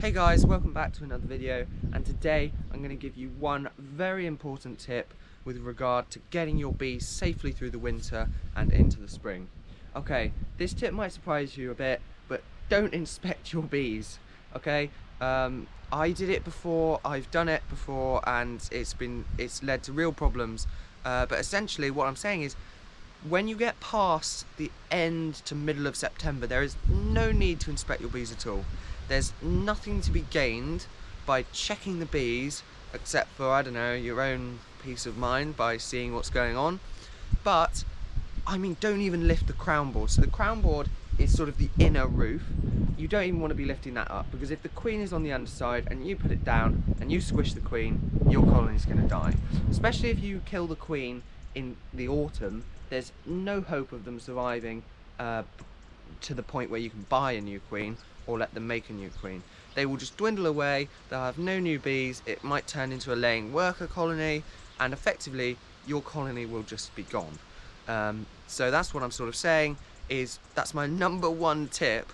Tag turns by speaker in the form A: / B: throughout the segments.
A: Hey guys, welcome back to another video, and today I'm going to give you one very important tip with regard to getting your bees safely through the winter and into the spring. Okay, this tip might surprise you a bit, but don't inspect your bees, okay? I did it before, I've done it before, and it's led to real problems, but essentially what I'm saying is when you get past the end to middle of September, there is no need to inspect your bees at all. There's nothing to be gained by checking the bees, except for, I don't know, your own peace of mind by seeing what's going on. But, I mean, don't even lift the crown board. So the crown board is sort of the inner roof. You don't even want to be lifting that up, because if the queen is on the underside and you put it down and you squish the queen, your colony is going to die. Especially if you kill the queen in the autumn, there's no hope of them surviving to the point where you can buy a new queen or let them make a new queen. They will just dwindle away, they'll have no new bees, it might turn into a laying worker colony, and effectively your colony will just be gone. So that's what I'm sort of saying, is that's my number one tip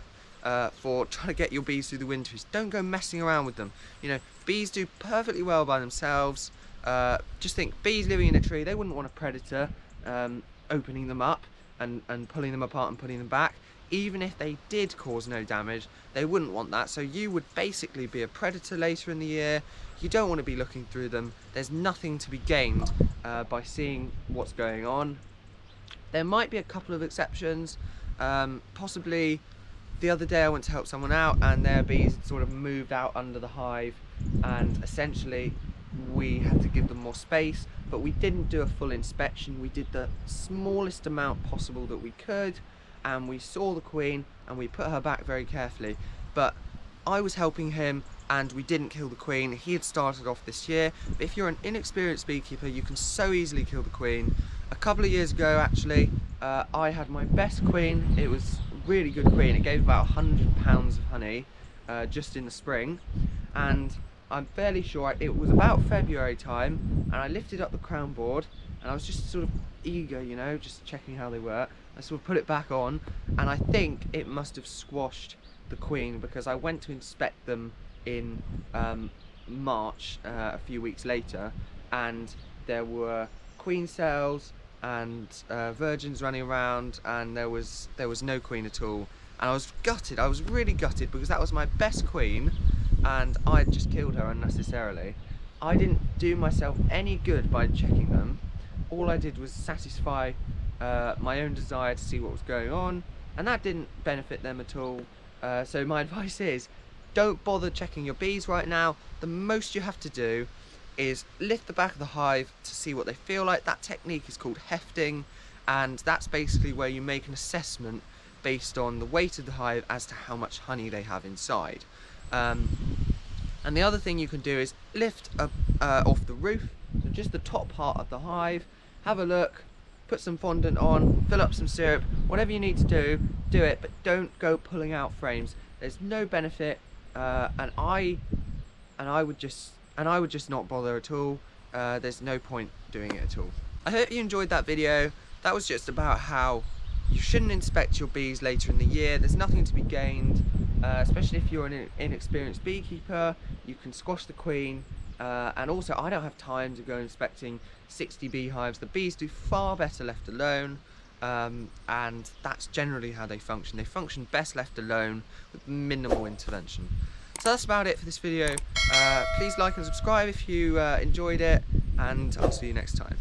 A: for trying to get your bees through the winter, is don't go messing around with them. You know, bees do perfectly well by themselves. Just think, bees living in a tree, they wouldn't want a predator opening them up and pulling them apart and putting them back. Even if they did cause no damage, they wouldn't want that, so you would basically be a predator later in the year. You don't want to be looking through them. There's nothing to be gained by seeing what's going on. There might be a couple of exceptions. Possibly the other day I went to help someone out and their bees had sort of moved out under the hive, and essentially we had to give them more space, but we didn't do a full inspection. We did the smallest amount possible that we could, and we saw the queen and we put her back very carefully. But I was helping him and we didn't kill the queen. He had started off this year, but if you're an inexperienced beekeeper, you can so easily kill the queen. A couple of years ago actually, I had my best queen. It was a really good queen. It gave about 100 pounds of honey just in the spring, and I'm fairly sure it was about February time, and I lifted up the crown board and I was just sort of eager, you know, just checking how they were. I sort of put it back on, and I think it must have squashed the queen, because I went to inspect them in March, a few weeks later, and there were queen cells and virgins running around, and there was no queen at all. And I was gutted. I was really gutted, because that was my best queen and I had just killed her unnecessarily. I didn't do myself any good by checking them. All I did was satisfy my own desire to see what was going on, and that didn't benefit them at all. So my advice is, don't bother checking your bees right now. The most you have to do is lift the back of the hive to see what they feel like. That technique is called hefting, and that's basically where you make an assessment based on the weight of the hive as to how much honey they have inside. And the other thing you can do is lift off the roof, so just the top part of the hive, have a look, put some fondant on, fill up some syrup, whatever you need to do, do it, but don't go pulling out frames. There's no benefit, and I would just not bother at all. There's no point doing it at all. I hope you enjoyed that video. That was just about how you shouldn't inspect your bees later in the year. There's nothing to be gained, especially if you're an inexperienced beekeeper. You can squash the queen, and also I don't have time to go inspecting 60 beehives. The bees do far better left alone, and that's generally how they function. They function best left alone with minimal intervention. So that's about it for this video. Please like and subscribe if you enjoyed it, and I'll see you next time.